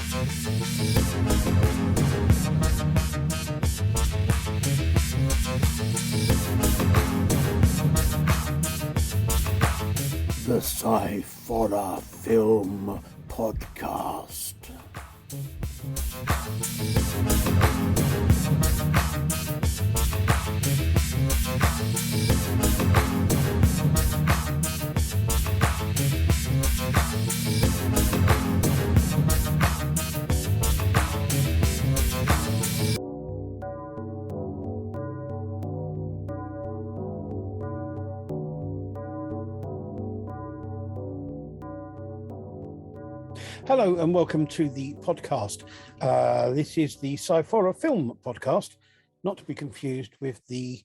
The Sci-Horror Film Podcast. Hello and welcome to the podcast. This is the Sci-Horror Film Podcast, not to be confused with the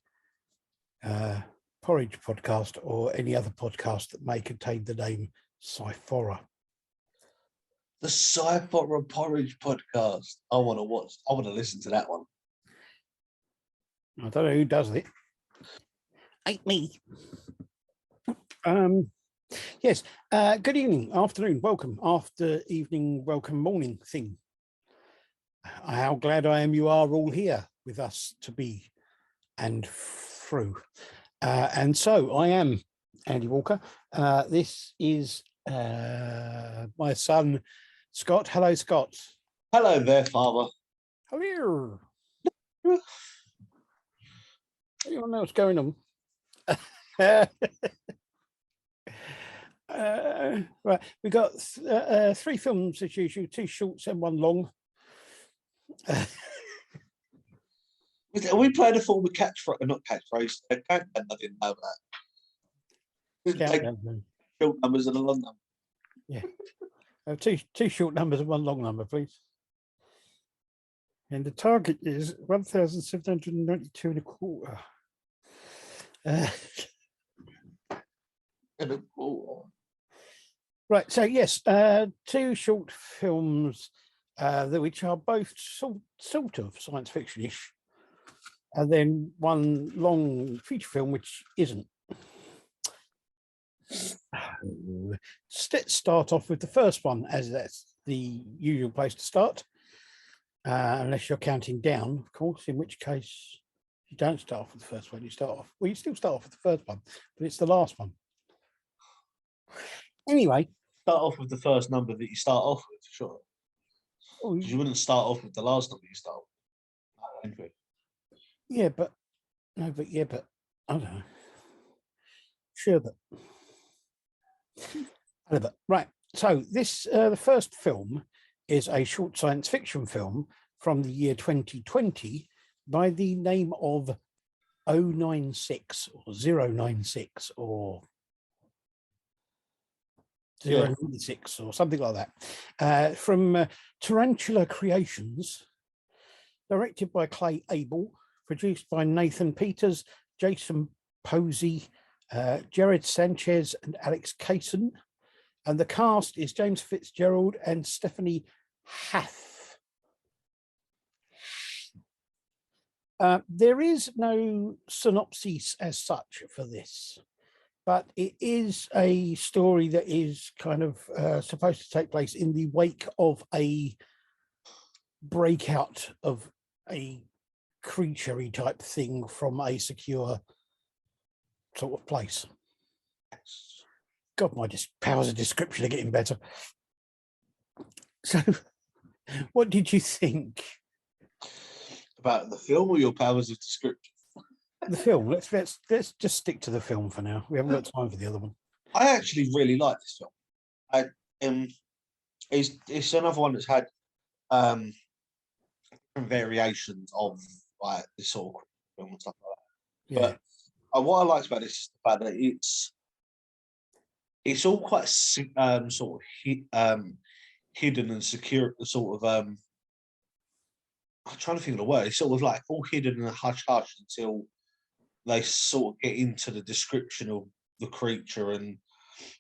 Porridge Podcast or any other podcast that may contain the name Sci-Horror. The Sci-Horror Porridge Podcast. I want to listen to that one. I don't know who does it. Ain't me. Yes, good evening, afternoon, welcome, after evening, welcome, morning thing. How glad I am you are all here with us to be and through. And so I am Andy Walker. This is my son, Scott. Hello, Scott. Hello there, Father. Hello. Anyone know what's going on? Right, we got three films as usual, two shorts and one long. We played a form of not catchphrase. I didn't know that. Short numbers and a long number. Yeah, two short numbers and one long number, please. And the target is 1,792 and a quarter. Right, so yes, two short films which are both sort of science fiction-ish, and then one long feature film which isn't. Let's start off with the first one, as that's the usual place to start, unless you're counting down, of course, in which case you don't start off with the first one, you still start off with the first one, but it's the last one. Anyway, start off with the first number that you start off with, sure. Because you wouldn't start off with the last number you start with. Yeah, but I don't know. Sure, but right. So this the first film is a short science fiction film from the year 2020 by the name of 096 or 096 or 096 or something like that, from Tarantula Creations, directed by Clay Abel, produced by Nathan Peters, Jason Posey, Jared Sanchez and Alex Kaysen, and the cast is James Fitzgerald and Stephanie Haff. There is no synopsis as such for this, but it is a story that is kind of supposed to take place in the wake of a breakout of a creature-y type thing from a secure sort of place. God, my powers of description are getting better. So, what did you think about the film or your powers of description? The film. Let's just stick to the film for now. We haven't got time for the other one. I actually really like this film. It's another one that's had variations of like this sort of film and stuff like that. Yeah. But what I liked about this is the fact that it's all quite sort of hidden and secure. Sort of I'm trying to think of the word. It's sort of like all hidden and hush hush until they sort of get into the description of the creature and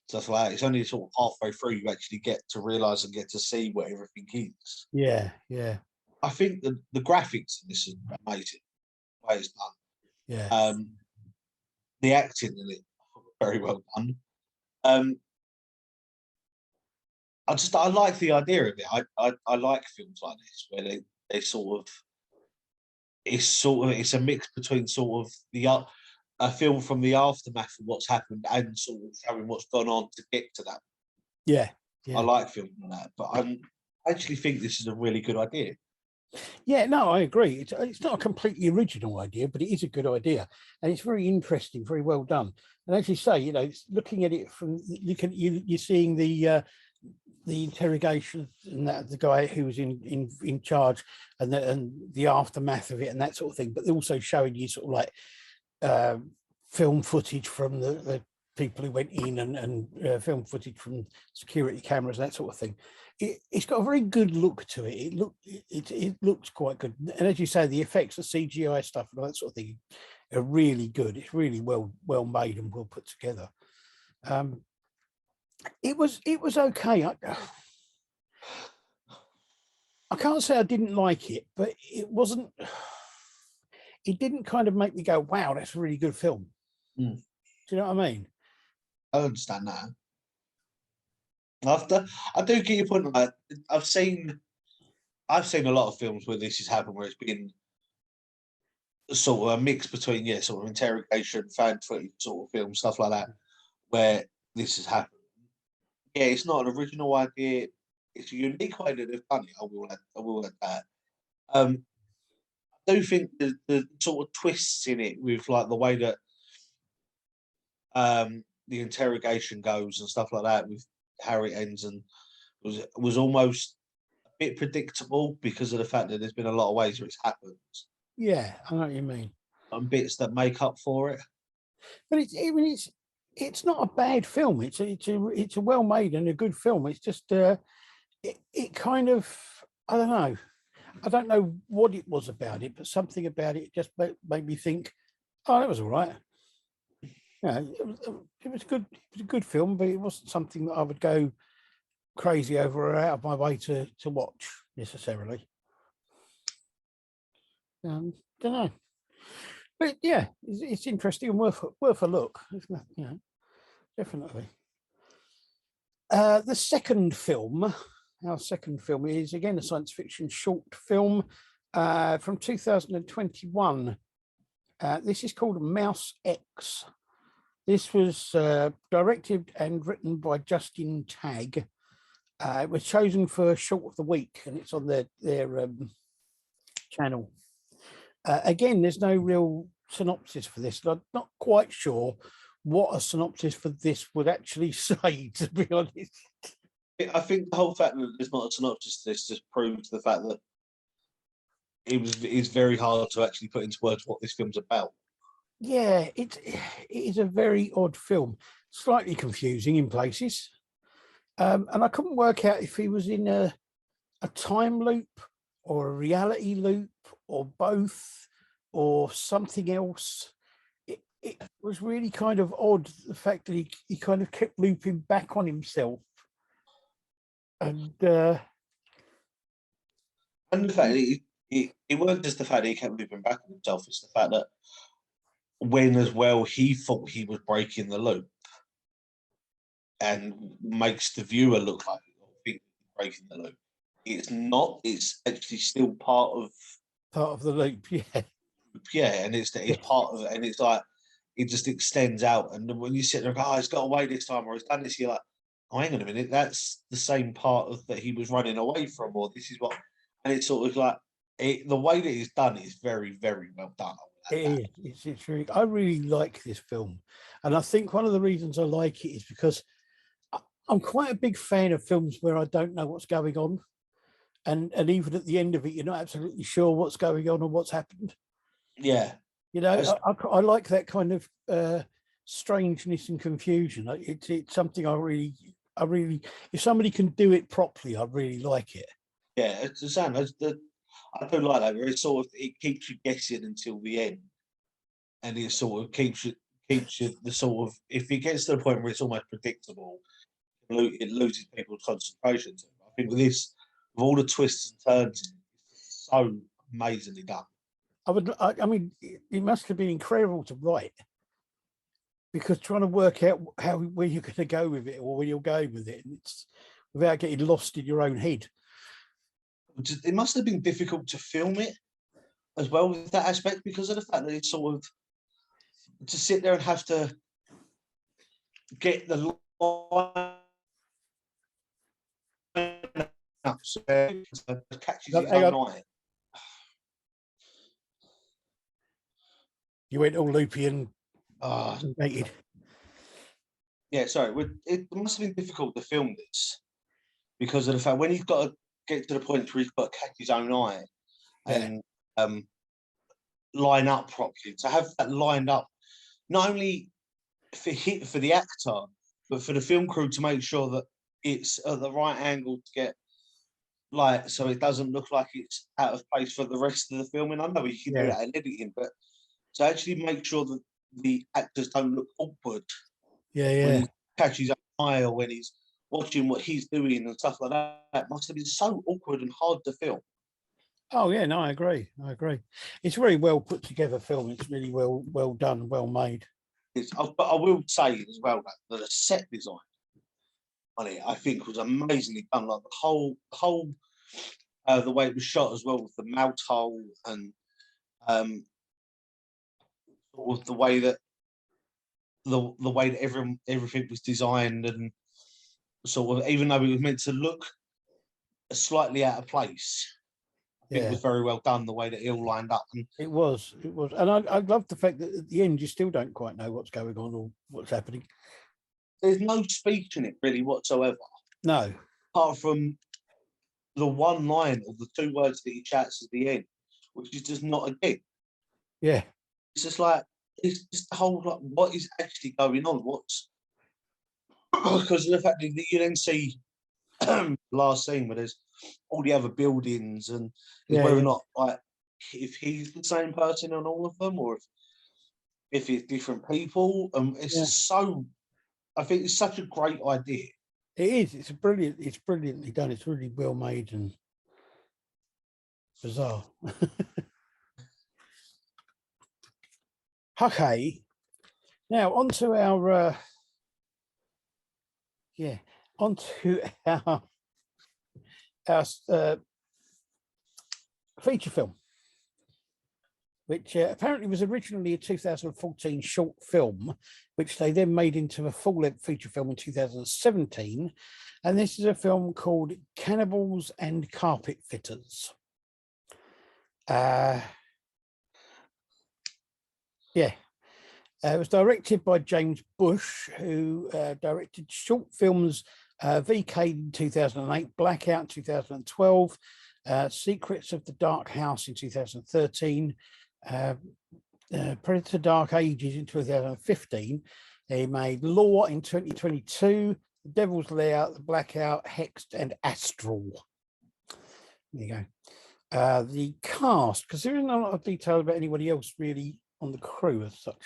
stuff like that. It's only sort of halfway through you actually get to realise and get to see what everything is. Yeah. I think the graphics in this is amazing. The way it's done. Yeah. The acting in it very well done. I like the idea of it. I like films like this where they sort of it's a mix between sort of a film from the aftermath of what's happened and sort of showing what's gone on to get to that. Yeah, I yeah. like films like that, but I actually think this is a really good idea. Yeah, no, I agree. It's not a completely original idea, but it is a good idea, and it's very interesting, very well done. And as you say, it's looking at it from you're seeing the interrogation and that the guy who was in charge and the aftermath of it and that sort of thing, but also showing you sort of like film footage from the people who went in and film footage from security cameras, that sort of thing. It's got a very good look to it. It looks quite good, and as you say, the effects, the CGI stuff, and all that sort of thing are really good. It's really well made and well put together. It was okay. I can't say I didn't like it, but it wasn't. It didn't kind of make me go, "Wow, that's a really good film." Mm. Do you know what I mean? I understand that. I do get your point. Like, I've seen a lot of films where this has happened, where it's been sort of a mix between sort of interrogation, fan footage sort of film, stuff like that, where this has happened. Yeah, it's not an original idea. It's a unique way that they've done it. I will add that. I do think the sort of twists in it with like the way that the interrogation goes and stuff like that, with how it ends, and was almost a bit predictable because of the fact that there's been a lot of ways where it's happened Yeah, I know what you mean. and bits that make up for it. But it's not a bad film. It's a well made and a good film. It's just it kind of, I don't know. I don't know what it was about it, but something about it just made me think, oh, that was all right. Yeah, it was good. It was a good film, but it wasn't something that I would go crazy over or out of my way to watch necessarily. Don't know, but yeah, it's interesting and worth a look. Definitely. The second film, our second film, is again a science fiction short film from 2021. This is called Mouse X. This was directed and written by Justin Tagg. It was chosen for Short of the Week, and it's on their channel. Again, there's no real synopsis for this. I'm not quite sure what a synopsis for this would actually say, to be honest. I think the whole fact that there's not a synopsis to this just proves the fact that it's very hard to actually put into words what this film's about. Yeah, it is a very odd film, slightly confusing in places. And I couldn't work out if he was in a time loop or a reality loop or both or something else. It was really kind of odd, the fact that he kind of kept looping back on himself. And the fact that it wasn't just the fact that he kept looping back on himself, it's the fact that when as well he thought he was breaking the loop and makes the viewer look like he's breaking the loop. It's not, it's actually still part of the loop, yeah, and it's part of it, and it's like it just extends out. And when you sit there and go, oh, he's got away this time, or he's done this, you're like, oh, hang on a minute, that's the same part of that he was running away from, or this is what, and it's sort of like the way that it's done is very, very well done. It's really, I really like this film, and I think one of the reasons I like it is because I'm quite a big fan of films where I don't know what's going on, and even at the end of it, you're not absolutely sure what's going on or what's happened. Yeah, I like that kind of strangeness and confusion. It's something I really, if somebody can do it properly, I really like it. Yeah, it's the same. I do like that. Where it keeps you guessing until the end, and it sort of keeps you the sort of, if it gets to the point where it's almost predictable, it loses people's concentration. I think with this, with all the twists and turns, it's so amazingly done. I mean, it must have been incredible to write, because trying to work out where you're going to go with it or where you're going with it, and without getting lost in your own head. It must have been difficult to film it as well with that aspect, because of the fact that it's sort of to sit there and have to get the line up so it catches his Hang own on. eye. You went all loopy and naked. Yeah, sorry. It must have been difficult to film this because of the fact when you've got to get to the point where he's got to catch his own eye and line up properly. To have that lined up, not only for the actor, but for the film crew to make sure that it's at the right angle to get, like, so it doesn't look like it's out of place for the rest of the filming. I know you can do that in editing, but to actually make sure that the actors don't look awkward when he catches his eye or when he's watching what he's doing and stuff like that must have been so awkward and hard to film. Oh yeah, no, I agree. It's very well put together film. It's really well done, well made. But I will say as well that the set design on it, I think, was amazingly done. Like the whole the way it was shot as well, with the mouth hole and sort of the way that everything was designed, and sort of, even though it was meant to look slightly out of place, I think it was very well done, the way that it all lined up. And it was, and I love the fact that at the end you still don't quite know what's going on or what's happening. There's no speech in it really whatsoever. No, apart from the one line or the two words that he chats at the end, which is just not a gig. Yeah, it's just like, it's just the whole, like, what is actually going on? What's because of the fact that you then see last scene where there's all the other buildings, and whether or not, like, if he's the same person on all of them, or if it's different people. It's just so, I think it's such a great idea. It is. It's brilliantly done. It's really well made and bizarre. Okay, now onto our feature film, which apparently was originally a 2014 short film, which they then made into a full-length feature film in 2017. And this is a film called Cannibals and Carpet Fitters. It was directed by James Bush, who directed short films VK in 2008, Blackout in 2012, Secrets of the Dark House in 2013, Predator Dark Ages in 2015. They made Law in 2022, The Devil's Lair, The Blackout, Hexed, and Astral. There you go. The cast, because there isn't a lot of detail about anybody else really on the crew as such.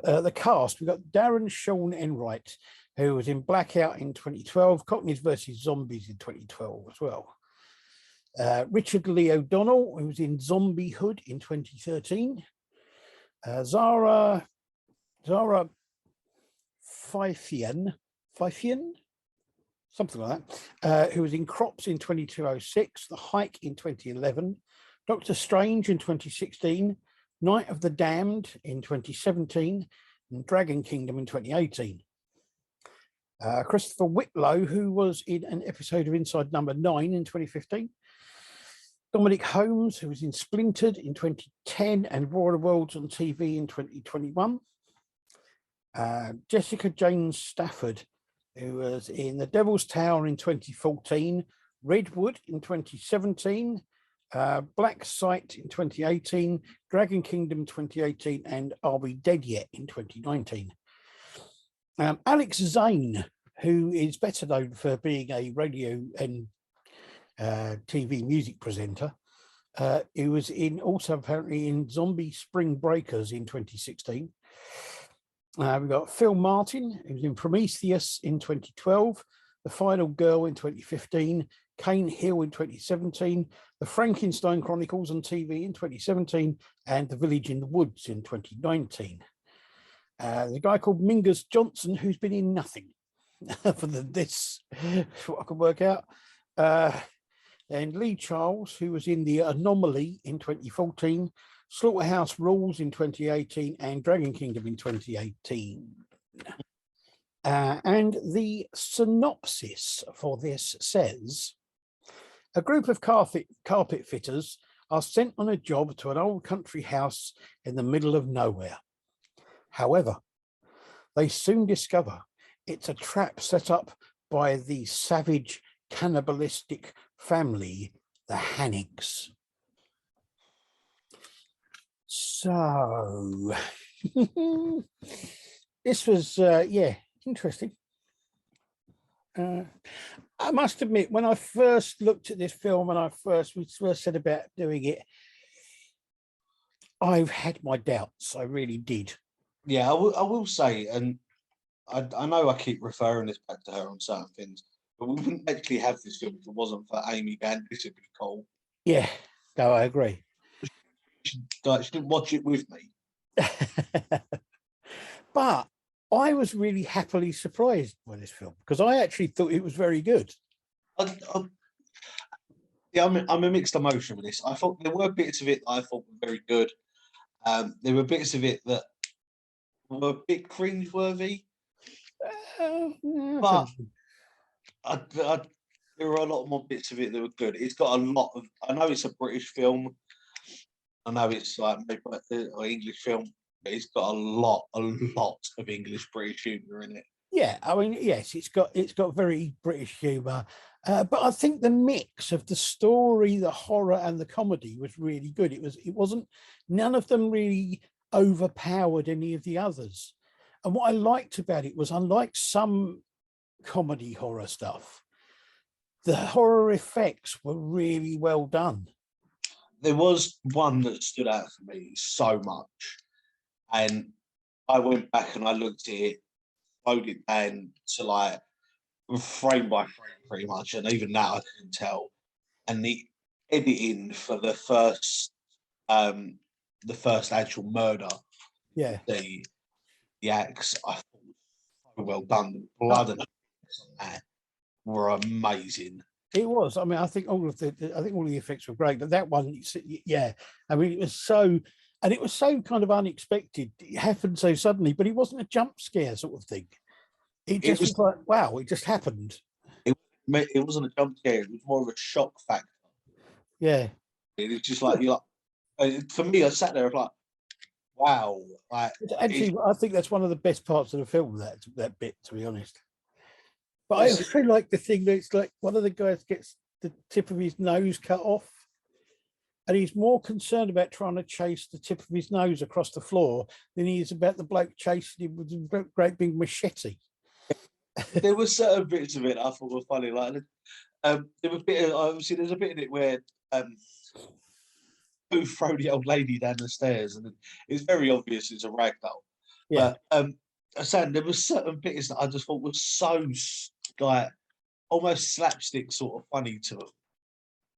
The cast, we've got Darren Sean Enright, who was in Blackout in 2012, Cockneys versus Zombies in 2012 as well. Richard Lee O'Donnell, who was in Zombie Hood in 2013. Zara Fifian, something like that, who was in Crops in 2206, The Hike in 2011, Doctor Strange in 2016, Night of the Damned in 2017, and Dragon Kingdom in 2018. Christopher Whitlow, who was in an episode of Inside Number 9 in 2015. Dominic Holmes, who was in Splintered in 2010 and War of the Worlds on TV in 2021. Jessica Jane Stafford, who was in The Devil's Tower in 2014, Redwood in 2017, Black Sight in 2018, Dragon Kingdom 2018, and Are We Dead Yet in 2019. Alex Zane, who is better known for being a radio and TV music presenter, who was also apparently in Zombie Spring Breakers in 2016. We've got Phil Martin, who was in Prometheus in 2012, The Final Girl in 2015, Cane Hill in 2017, The Frankenstein Chronicles on TV in 2017, and The Village in the Woods in 2019. There's a guy called Mingus Johnson, who's been in nothing. for this, what I can work out. And Lee Charles, who was in The Anomaly in 2014, Slaughterhouse Rules in 2018, and Dragon Kingdom in 2018. And the synopsis for this says, a group of carpet fitters are sent on a job to an old country house in the middle of nowhere. However, they soon discover it's a trap set up by the savage cannibalistic family, the Hannigs. So this was, interesting. I must admit, when I first looked at this film and we first said about doing it, I've had my doubts. I really did. Yeah, I will say, and I know I keep referring this back to her on certain things, but we wouldn't actually have this film if it wasn't for Amy Gant. This would be cool. Yeah, no, I agree. She didn't watch it with me. But I was really happily surprised by this film because I actually thought it was very good. Yeah, I'm a mixed emotion with this. I thought there were bits of it that I thought were very good. There were bits of it that were a bit cringeworthy. But there were a lot more bits of it that were good. It's got a lot of. I know it's a British film. I know it's like an English film, but it's got a lot of English British humour in it. Yeah, I mean, yes, it's got very British humour, but I think the mix of the story, the horror, and the comedy was really good. It wasn't. None of them really overpowered any of the others. And what I liked about it was, unlike some comedy horror stuff, the horror effects were really well done. There was one that stood out for me so much, and I went back and I looked at it, slowed it down to like frame by frame, pretty much, and even now I couldn't tell. And the editing for the first actual murder, Yeah, the axe, I thought was so well done. The blood and that were amazing. it was. I mean, I think all of the effects were great, but that one, yeah, I mean, it was so kind of unexpected. It happened so suddenly, but it wasn't a jump scare sort of thing. It just was like, wow, it just happened. It wasn't a jump scare. It was more of a shock factor. Yeah, it was just like you're like. For me, I sat there like, wow. Like, actually, I think that's one of the best parts of the film. That bit, to be honest. But I also like the thing that it's like one of the guys gets the tip of his nose cut off, and he's more concerned about trying to chase the tip of his nose across the floor than he is about the bloke chasing him with a great big machete. There were certain bits of it I thought were funny. Like, there was a bit. Obviously, there's a bit in it where who throw the old lady down the stairs, and it's very obvious it's a ragdoll. Yeah. But saying there were certain bits that I just thought was so like almost slapstick sort of funny to them,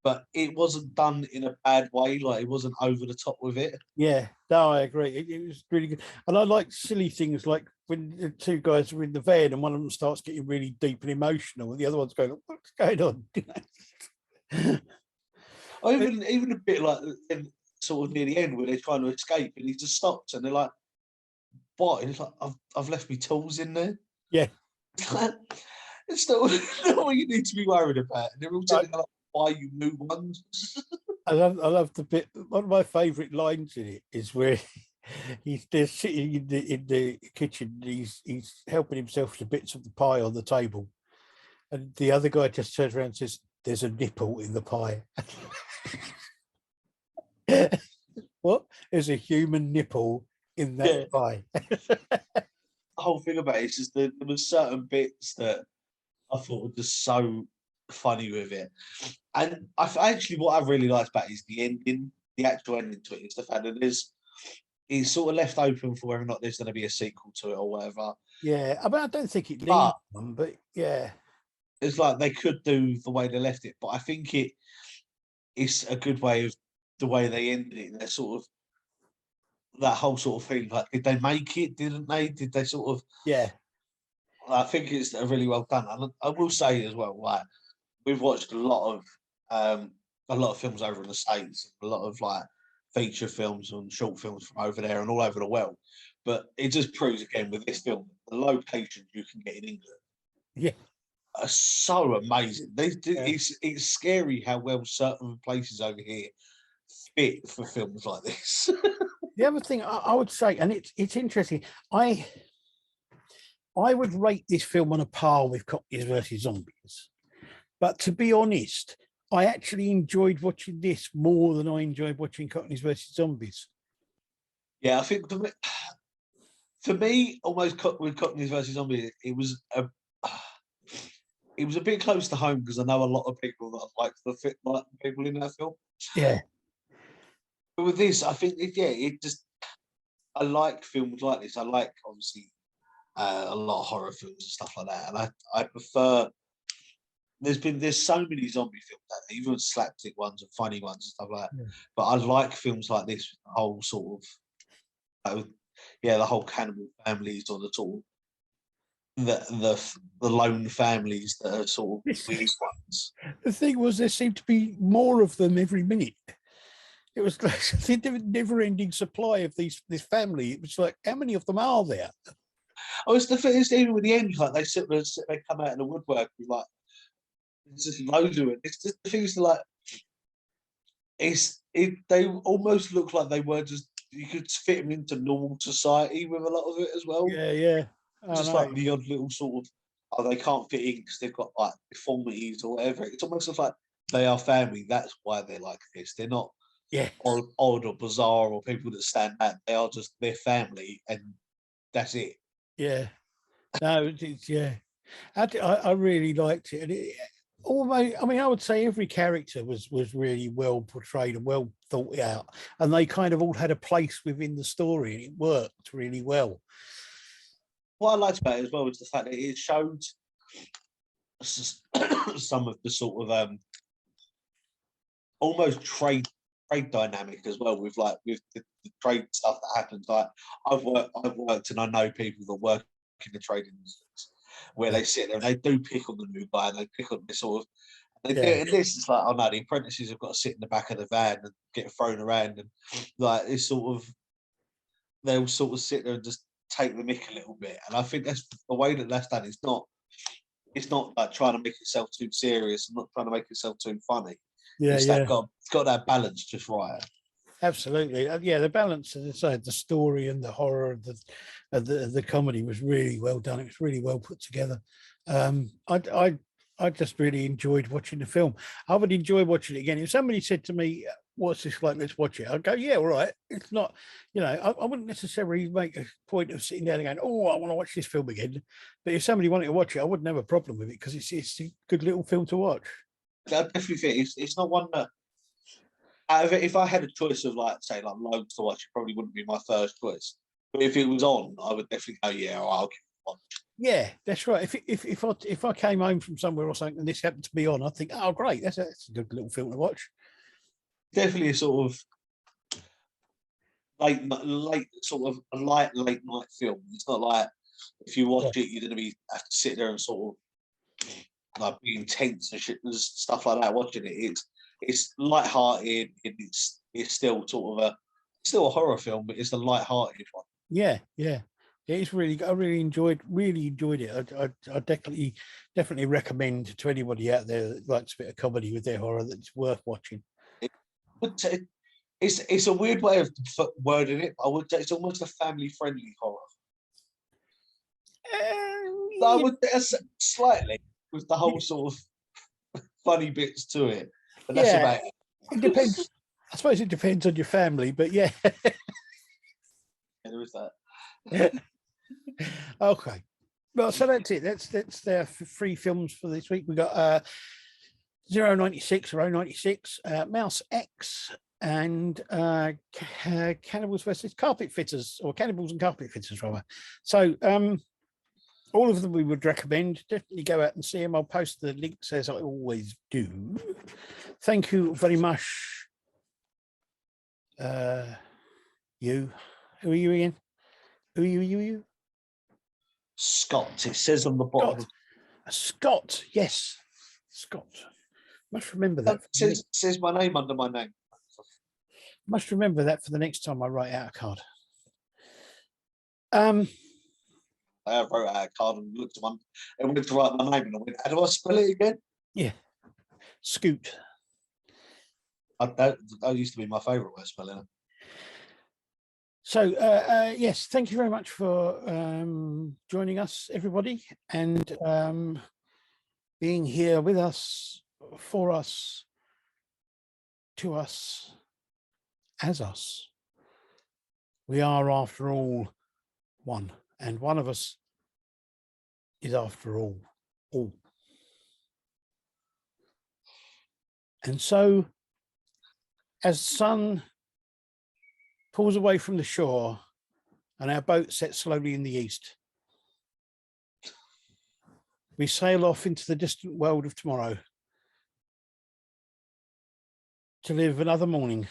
but it wasn't done in a bad way. Like, it wasn't over the top with it. Yeah, no, I agree. It was really good, and I like silly things like when the two guys are in the van and one of them starts getting really deep and emotional, and the other one's going, "What's going on?" Even a bit like sort of near the end where they're trying to escape and he just stops and they're like, "What?" And it's like, "I've left my tools in there." Yeah, it's not what you need to be worried about. And they're all telling you like, buy you new ones. I love the bit. One of my favourite lines in it is where they're sitting in the kitchen. He's helping himself to bits of the pie on the table, and the other guy just turns around and says, "There's a nipple in the pie." What? There's a human nipple in that pie. The whole thing about it is just there were certain bits that I thought were just so funny with it. And what I really liked about it is the ending, the actual ending to it. Is the fact that it's sort of left open for whether or not there's going to be a sequel to it or whatever. Yeah, I mean, I don't think it needs one, but yeah. It's like they could do the way they left it, but I think it's a good way of the way they ended it. They're sort of that whole sort of thing. Like, did they make it? Didn't they? Did they sort of? Yeah. I think it's really well done. And I will say as well, like we've watched a lot of films over in the States, a lot of like feature films and short films from over there and all over the world. But it just proves again with this film, the locations you can get in England Yeah. are so amazing. Yeah. It's scary how well certain places over here fit for films like this. The other thing I would say, and it's interesting, I would rate this film on a par with Cockneys versus Zombies. But to be honest, I actually enjoyed watching this more than I enjoyed watching Cockneys versus Zombies. Yeah, I think for me, almost with Cockneys versus Zombies, it was a bit close to home because I know a lot of people that like like the people in that film. Yeah. But with this, I think I like films like this. I like obviously a lot of horror films and stuff like that, and I prefer. There's so many zombie films out there, even slapstick ones and funny ones and stuff like that. Yeah. But I like films like this, the whole sort of the whole cannibal families or the sort of the lone families that are sort of weird ones. The thing was, there seemed to be more of them every minute. It was like a never-ending supply of this family. It was like, how many of them are there? Oh, it's the thing is even with the end, like they come out in the woodwork with like there's just loads of it. It's just the things that like they almost look like they were just you could fit them into normal society with a lot of it as well. Yeah, yeah. Just like the odd little sort of they can't fit in because they've got like deformities or whatever. It's almost like they are family. That's why they're like this. They're not odd or bizarre or people that stand out. They are just their family and that's it. Yeah. No, it's yeah. I really liked it. And almost, I mean, I would say every character was really well portrayed and well thought out, and they kind of all had a place within the story, and it worked really well. What I liked about it as well was the fact that it showed some of the sort of almost trade dynamic as well with the trade stuff that happens. Like I've worked and I know people that work in the trade industry where they sit there and they do pick on the new guy and they pick on this sort of they do it, and this is like, oh no, the apprentices have got to sit in the back of the van and get thrown around and like it's sort of they'll sort of sit there and just take the mick a little bit. And I think that's the way that that's done. It's not like trying to make itself too serious and not trying to make itself too funny. Yeah, it's got that balance just right. Absolutely, yeah. The balance, as I said, the story and the horror of the comedy was really well done. It was really well put together. I just really enjoyed watching the film. I would enjoy watching it again. If somebody said to me, "What's this like? Let's watch it," I'd go, "Yeah, all right." It's not, I wouldn't necessarily make a point of sitting down and going, "Oh, I want to watch this film again." But if somebody wanted to watch it, I wouldn't have a problem with it because it's a good little film to watch. I definitely think it's not one that. If I had a choice of like loads to watch, it probably wouldn't be my first choice. But if it was on, I would definitely go, yeah, I'll give it one. Yeah, that's right. If I came home from somewhere or something and this happened to be on, I'd think, oh great, that's a good little film to watch. Definitely a sort of late sort of a late night film. It's not like if you watch it, you're gonna have to sit there and sort of like be intense and shit and stuff like that. Watching it, it's light-hearted. It's still sort of still a horror film, but it's a light-hearted one. Yeah. It's really, I really enjoyed it. I definitely recommend to anybody out there that likes a bit of comedy with their horror that it's worth watching. It's a weird way of wording it. I would say it's almost a family-friendly horror. I would slightly with the whole sort of funny bits to it, but that's about it. It depends. I suppose it depends on your family, but yeah. There is that. Okay. Well, so that's it. That's their 3 films for this week. We got 096 or 096, Mouse X, and Cannibals versus Carpet Fitters, or Cannibals and Carpet Fitters, rather. So all of them we would recommend. Definitely go out and see them. I'll post the links as I always do. Thank you very much. You. Who are you again? Who are you? Scott. It says on the bottom. Scott, yes, Scott. Must remember that. It says my name under my name. Must remember that for the next time I write out a card. I wrote out a card and looked at one and went to write my name and I went, how do I spell it again? Yeah, Scoot. That used to be my favourite way of spelling it. So, yes, thank you very much for joining us, everybody, and being here with us, for us, to us, as us. We are, after all, one, and one of us is, after all. And so, as the sun pulls away from the shore and our boat sets slowly in the east, we sail off into the distant world of tomorrow to live another morning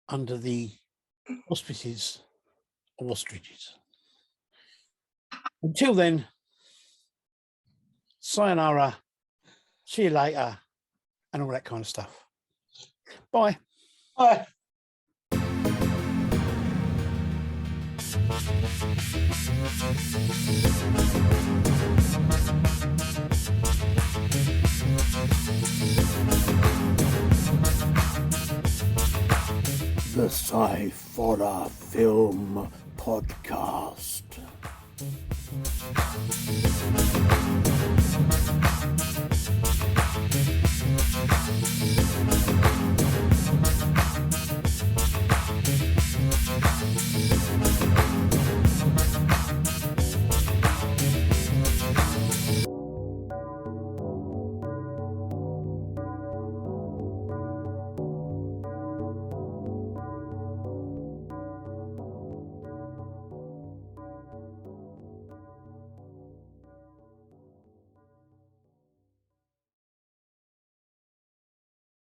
under the auspices of ostriches. Until then, sayonara, see you later, and all that kind of stuff. Bye. Bye. The Sci-Forror Film Podcast.